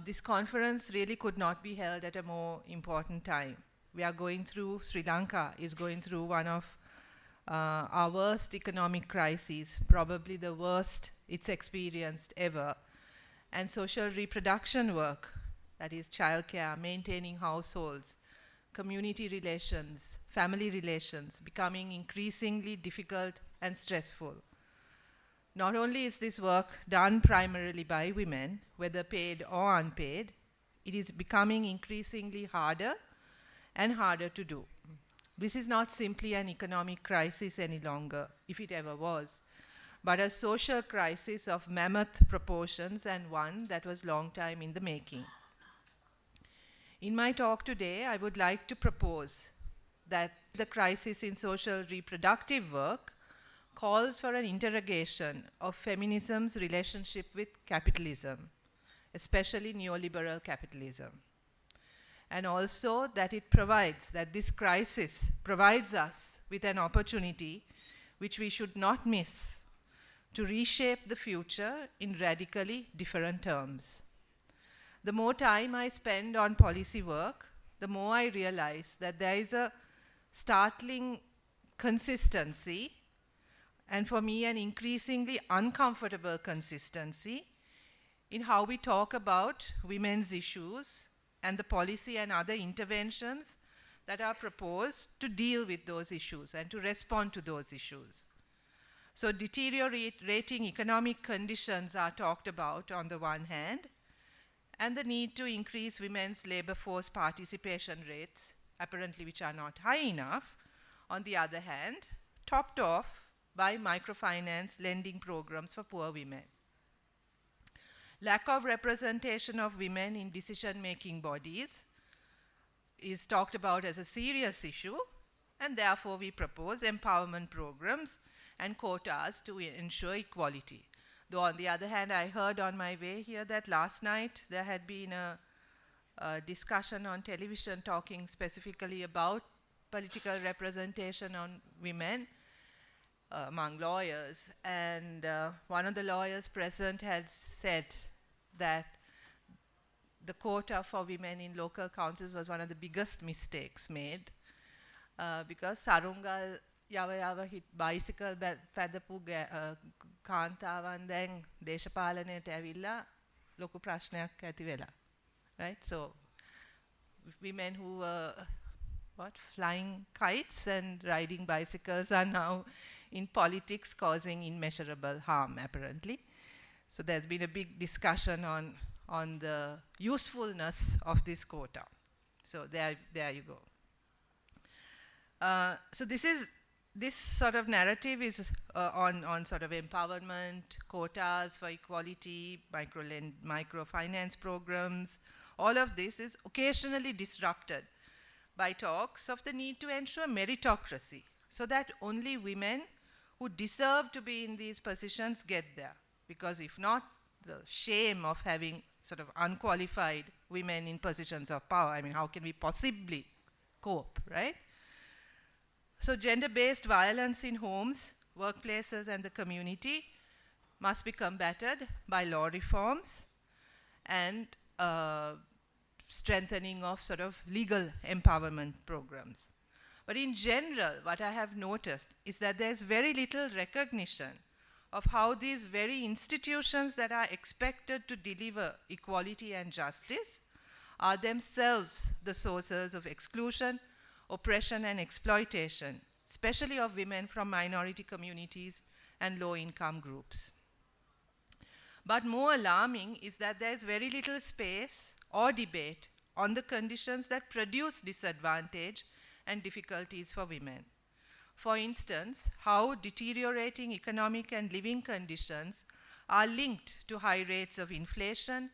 This conference really could not be held at a more important time. We are going through, Sri Lanka is going through one of our worst economic crises, probably the worst it's experienced ever. And social reproduction work, that is childcare, maintaining households, community relations, family relations, becoming increasingly difficult and stressful. Not only is this work done primarily by women, whether paid or unpaid, it is becoming increasingly harder and harder to do. This is not simply an economic crisis any longer, if it ever was, but a social crisis of mammoth proportions, and one that was long time in the making. In my talk today, I would like to propose that the crisis in social reproductive work calls for an interrogation of feminism's relationship with capitalism, especially neoliberal capitalism. And also that it provides, that this crisis provides us with an opportunity which we should not miss to reshape the future in radically different terms. The more time I spend on policy work, the more I realize that there is a startling consistency, and for me an increasingly uncomfortable consistency, in how we talk about women's issues and the policy and other interventions that are proposed to deal with those issues and to respond to those issues. So deteriorating economic conditions are talked about on the one hand, and the need to increase women's labor force participation rates, apparently which are not high enough, on the other hand, topped off by microfinance lending programs for poor women. Lack of representation of women in decision-making bodies is talked about as a serious issue, and therefore we propose empowerment programs and quotas to ensure equality. Though on the other hand, I heard on my way here that last night there had been a discussion on television talking specifically about political representation on women among lawyers, and one of the lawyers present had said that the quota for women in local councils was one of the biggest mistakes made, because Sarungal යව හිත් bicycle පැදපු කාන්තාවන් දැන් දේශපාලනයට ඇවිල්ලා ලොකු ප්‍රශ්නයක් ඇති වෙලා. Right? So women who were flying kites and riding bicycles are now in politics, causing immeasurable harm apparently. So there's been a big discussion on the usefulness of this quota. So there you go. So this sort of narrative is on sort of empowerment, quotas for equality, microfinance programs. All of this is occasionally disrupted by talks of the need to ensure meritocracy, so that only women who deserve to be in these positions get there. Because if not, the shame of having sort of unqualified women in positions of power, I mean, how can we possibly cope, right? So gender-based violence in homes, workplaces, and the community must be combated by law reforms and strengthening of sort of legal empowerment programs. But in general, what I have noticed is that there's very little recognition of how these very institutions that are expected to deliver equality and justice are themselves the sources of exclusion, oppression, and exploitation, especially of women from minority communities and low-income groups. But more alarming is that there's very little space or debate on the conditions that produce disadvantage and difficulties for women. For instance, how deteriorating economic and living conditions are linked to high rates of inflation,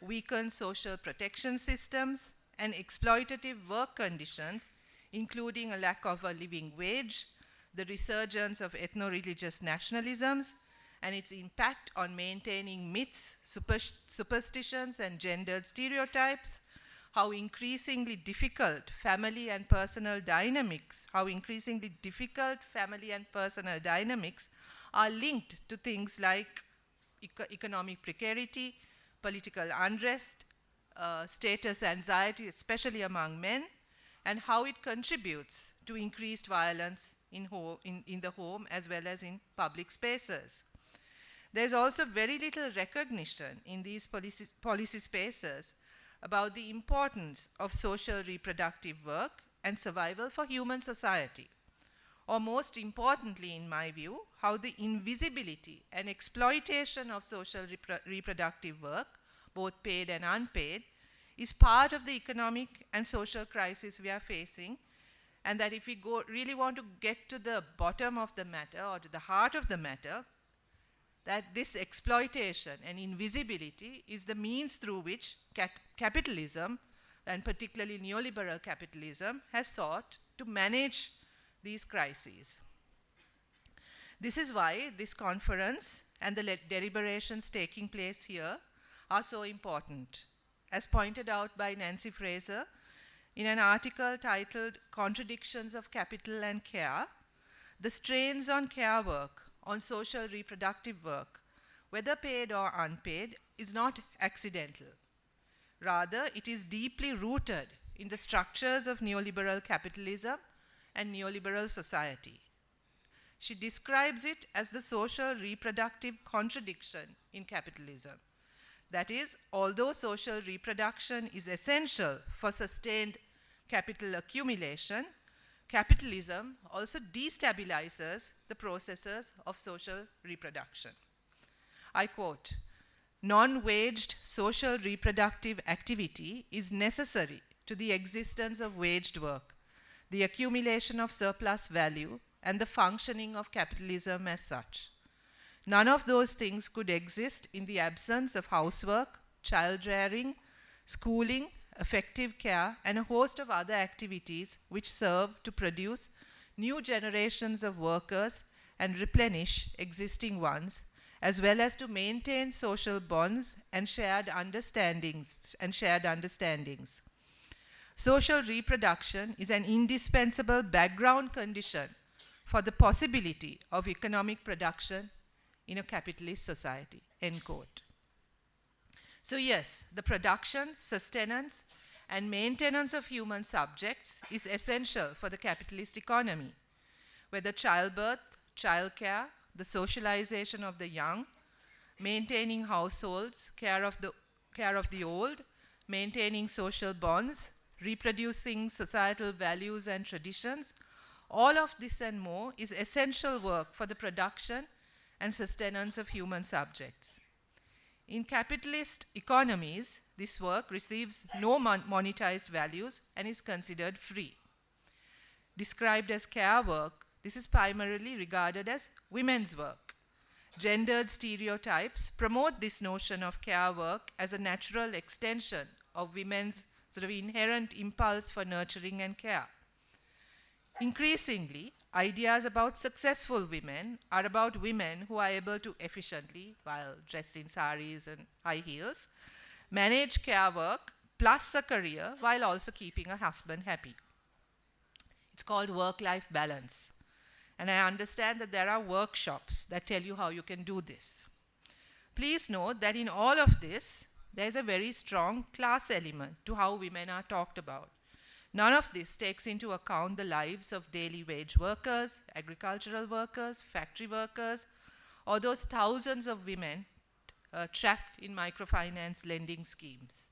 weakened social protection systems, and exploitative work conditions, including a lack of a living wage, the resurgence of ethno-religious nationalisms, and its impact on maintaining myths, superstitions, and gendered stereotypes, how increasingly difficult family and personal dynamics are linked to things like economic precarity, political unrest, status anxiety, especially among men, and how it contributes to increased violence in the home as well as in public spaces. There's also very little recognition in these policy spaces about the importance of social reproductive work and survival for human society. Or most importantly, in my view, how the invisibility and exploitation of social reproductive work, both paid and unpaid, is part of the economic and social crisis we are facing, and that if we really want to get to the bottom of the matter or to the heart of the matter, that this exploitation and invisibility is the means through which capitalism, and particularly neoliberal capitalism, has sought to manage these crises. This is why this conference and the deliberations taking place here are so important. As pointed out by Nancy Fraser in an article titled "Contradictions of Capital and Care," the strains on care work, on social reproductive work, whether paid or unpaid, is not accidental. Rather, it is deeply rooted in the structures of neoliberal capitalism and neoliberal society. She describes it as the social reproductive contradiction in capitalism. That is, although social reproduction is essential for sustained capital accumulation, capitalism also destabilizes the processes of social reproduction. I quote, "Non-waged social reproductive activity is necessary to the existence of waged work, the accumulation of surplus value, and the functioning of capitalism as such. None of those things could exist in the absence of housework, child rearing, schooling, affective care, and a host of other activities which serve to produce new generations of workers and replenish existing ones, as well as to maintain social bonds and shared understandings. Social reproduction is an indispensable background condition for the possibility of economic production in a capitalist society," end quote. So yes, the production, sustenance, and maintenance of human subjects is essential for the capitalist economy, whether childbirth, childcare, the socialization of the young, maintaining households, care of the old, maintaining social bonds, reproducing societal values and traditions. All of this and more is essential work for the production and sustenance of human subjects. In capitalist economies, this work receives no monetized values and is considered free. Described as care work, this is primarily regarded as women's work. Gendered stereotypes promote this notion of care work as a natural extension of women's sort of inherent impulse for nurturing and care. Increasingly, ideas about successful women are about women who are able to efficiently, while dressed in saris and high heels, manage care work plus a career while also keeping a husband happy. It's called work-life balance. And I understand that there are workshops that tell you how you can do this. Please note that in all of this, there's a very strong class element to how women are talked about. None of this takes into account the lives of daily wage workers, agricultural workers, factory workers, or those thousands of women trapped in microfinance lending schemes.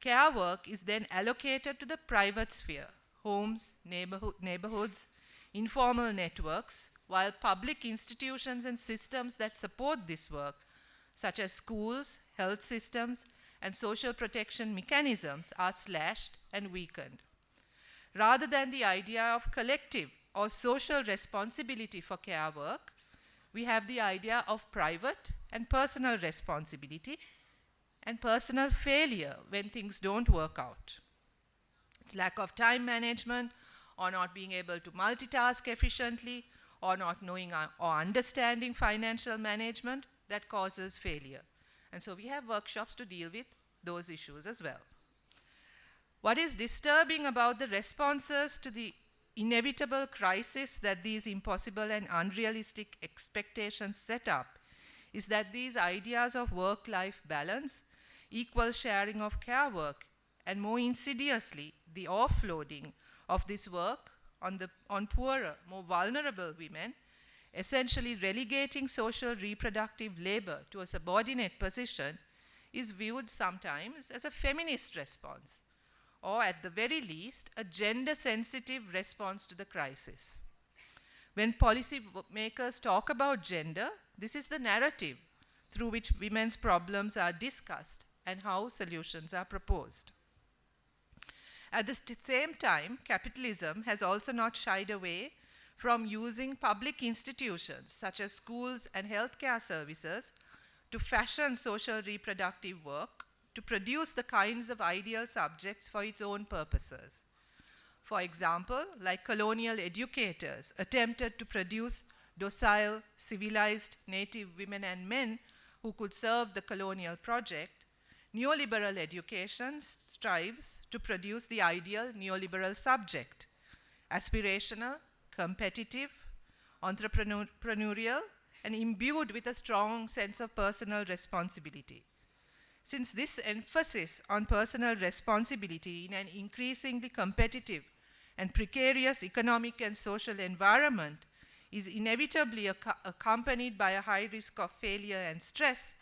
Care work is then allocated to the private sphere, homes, neighborhoods, informal networks, while public institutions and systems that support this work, such as schools, health systems, and social protection mechanisms, are slashed and weakened. Rather than the idea of collective or social responsibility for care work, we have the idea of private and personal responsibility and personal failure when things don't work out. It's lack of time management, or not being able to multitask efficiently, or not knowing or understanding financial management that causes failure. And so we have workshops to deal with those issues as well. What is disturbing about the responses to the inevitable crisis that these impossible and unrealistic expectations set up is that these ideas of work-life balance equal sharing of care work, and more insidiously, the offloading of this work on poorer, more vulnerable women, essentially relegating social reproductive labor to a subordinate position, is viewed sometimes as a feminist response, or at the very least, a gender-sensitive response to the crisis. When policy makers talk about gender, this is the narrative through which women's problems are discussed and how solutions are proposed. At the same time, capitalism has also not shied away from using public institutions such as schools and healthcare services to fashion social reproductive work to produce the kinds of ideal subjects for its own purposes. For example, like colonial educators attempted to produce docile, civilized native women and men who could serve the colonial project, neoliberal education strives to produce the ideal neoliberal subject, aspirational, competitive, entrepreneurial, and imbued with a strong sense of personal responsibility. Since this emphasis on personal responsibility in an increasingly competitive and precarious economic and social environment is inevitably accompanied by a high risk of failure and stress,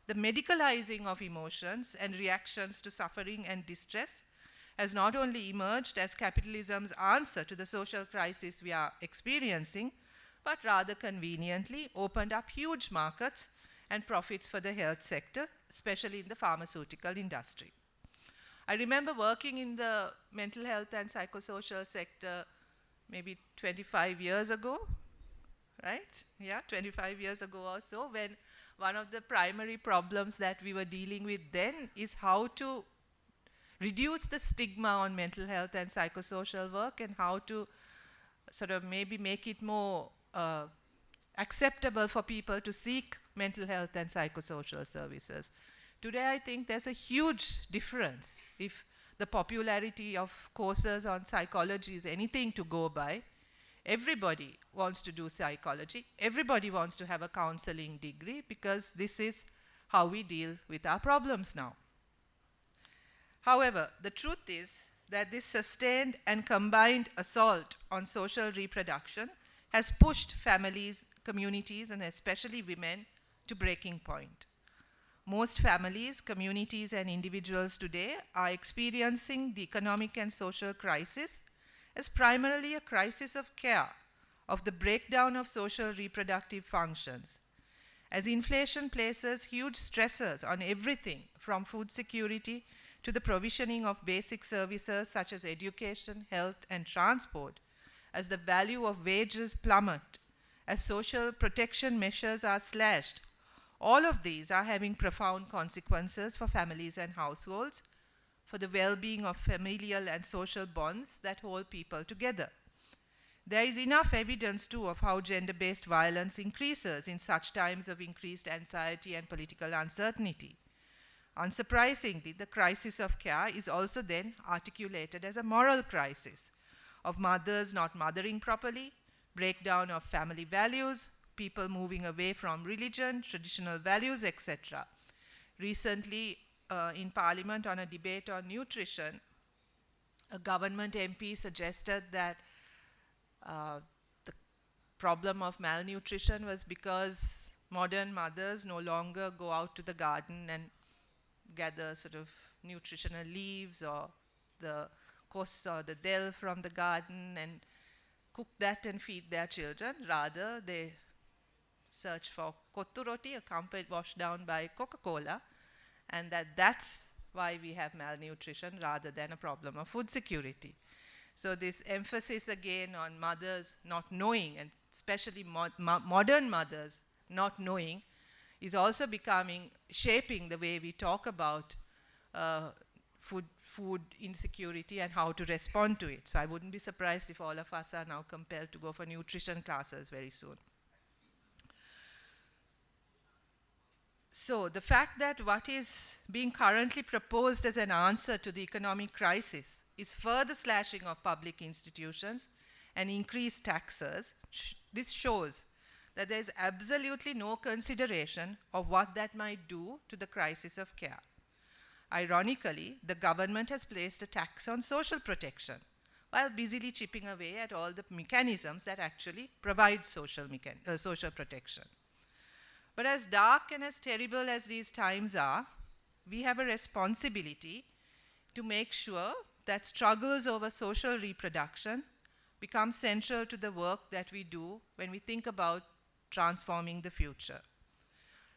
the medicalizing of emotions and reactions to suffering and distress has not only emerged as capitalism's answer to the social crisis we are experiencing, but rather conveniently opened up huge markets and profits for the health sector, especially in the pharmaceutical industry. I remember working in the mental health and psychosocial sector maybe 25 years ago, right? Yeah, 25 years ago or so, when one of the primary problems that we were dealing with then is how to reduce the stigma on mental health and psychosocial work and how to sort of maybe make it more acceptable for people to seek mental health and psychosocial services. Today, I think there's a huge difference. If the popularity of courses on psychology is anything to go by, everybody wants to do psychology. Everybody wants to have a counseling degree because this is how we deal with our problems now. However, the truth is that this sustained and combined assault on social reproduction has pushed families, communities, and especially women to breaking point. Most families, communities, and individuals today are experiencing the economic and social crisis as primarily a crisis of care, of the breakdown of social reproductive functions. As inflation places huge stressors on everything from food security to the provisioning of basic services such as education, health, and transport, as the value of wages plummet, as social protection measures are slashed, all of these are having profound consequences for families and households, for the well-being of familial and social bonds that hold people together. There is enough evidence too of how gender-based violence increases in such times of increased anxiety and political uncertainty. Unsurprisingly, the crisis of care is also then articulated as a moral crisis of mothers not mothering properly, breakdown of family values, people moving away from religion, traditional values, etc. Recently, in Parliament on a debate on nutrition, a government MP suggested that the problem of malnutrition was because modern mothers no longer go out to the garden and gather sort of nutritional leaves or the kos or the del from the garden and cook that and feed their children. Rather, they search for kottu roti, accompanied washed down by Coca-Cola, and that's why we have malnutrition rather than a problem of food security. So this emphasis again on mothers not knowing, and especially modern mothers not knowing, is also shaping the way we talk about food insecurity and how to respond to it. So I wouldn't be surprised if all of us are now compelled to go for nutrition classes very soon. So the fact that what is being currently proposed as an answer to the economic crisis is further slashing of public institutions and increased taxes, this shows that there is absolutely no consideration of what that might do to the crisis of care. Ironically, the government has placed a tax on social protection while busily chipping away at all the mechanisms that actually provide social protection. But as dark and as terrible as these times are, we have a responsibility to make sure that struggles over social reproduction become central to the work that we do when we think about transforming the future.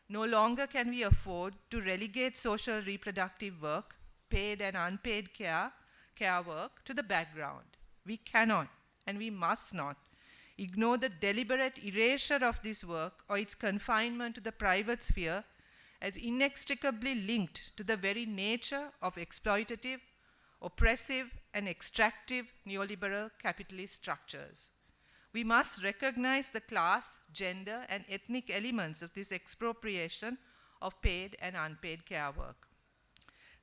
No longer can we afford to relegate social reproductive work, paid and unpaid care work, to the background. We cannot and we must not ignore the deliberate erasure of this work or its confinement to the private sphere as inextricably linked to the very nature of exploitative, oppressive, and extractive neoliberal capitalist structures. We must recognize the class, gender, and ethnic elements of this expropriation of paid and unpaid care work.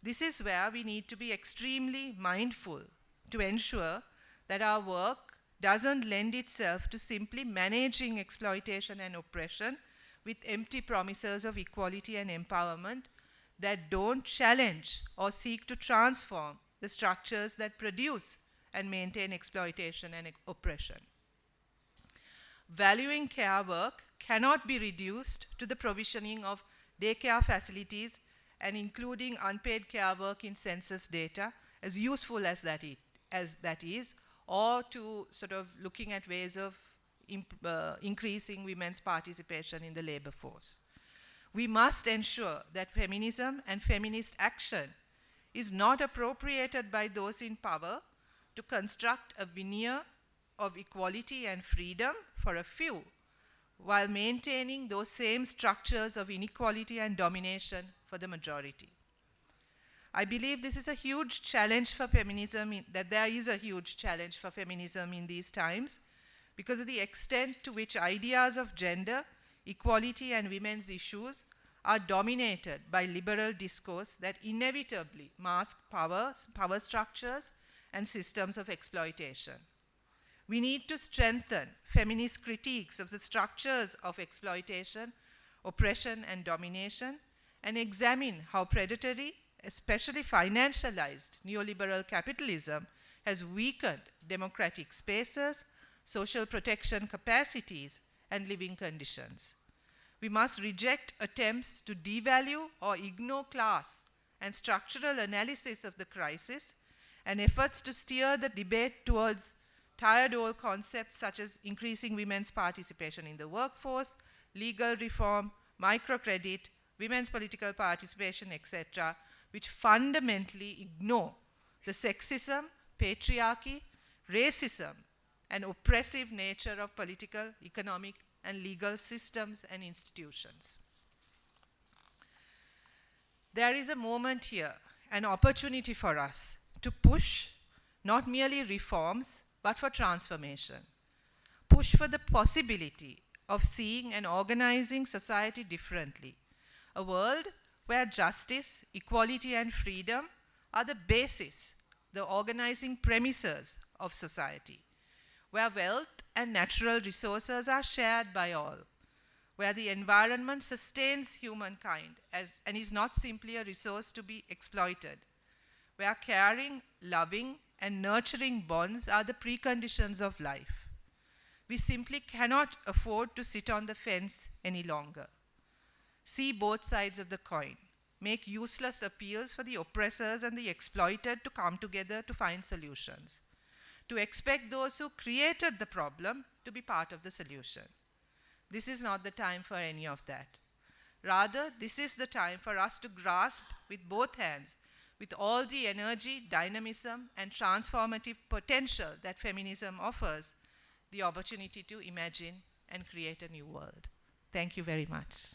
This is where we need to be extremely mindful to ensure that our work doesn't lend itself to simply managing exploitation and oppression with empty promises of equality and empowerment that don't challenge or seek to transform the structures that produce and maintain exploitation and oppression. Valuing care work cannot be reduced to the provisioning of daycare facilities and including unpaid care work in census data, as useful as that is, or to sort of looking at ways of increasing women's participation in the labor force. We must ensure that feminism and feminist action is not appropriated by those in power to construct a veneer of equality and freedom for a few, while maintaining those same structures of inequality and domination for the majority. I believe this is a huge challenge for feminism, that there is a huge challenge for feminism in these times because of the extent to which ideas of gender, equality, and women's issues are dominated by liberal discourse that inevitably mask power structures and systems of exploitation. We need to strengthen feminist critiques of the structures of exploitation, oppression, and domination, and examine how predatory, especially financialized neoliberal capitalism has weakened democratic spaces, social protection capacities, and living conditions. We must reject attempts to devalue or ignore class and structural analysis of the crisis and efforts to steer the debate towards tired old concepts such as increasing women's participation in the workforce, legal reform, microcredit, women's political participation, etc., which fundamentally ignore the sexism, patriarchy, racism, and oppressive nature of political, economic, and legal systems and institutions. There is a moment here, an opportunity for us to push not merely reforms, but for transformation. Push for the possibility of seeing and organizing society differently. A world where justice, equality, and freedom are the basis, the organizing premises of society. Where wealth and natural resources are shared by all. Where the environment sustains humankind and is not simply a resource to be exploited. Where caring, loving, and nurturing bonds are the preconditions of life. We simply cannot afford to sit on the fence any longer. See both sides of the coin. Make useless appeals for the oppressors and the exploited to come together to find solutions. To expect those who created the problem to be part of the solution. This is not the time for any of that. Rather, this is the time for us to grasp with both hands, with all the energy, dynamism, and transformative potential that feminism offers, the opportunity to imagine and create a new world. Thank you very much.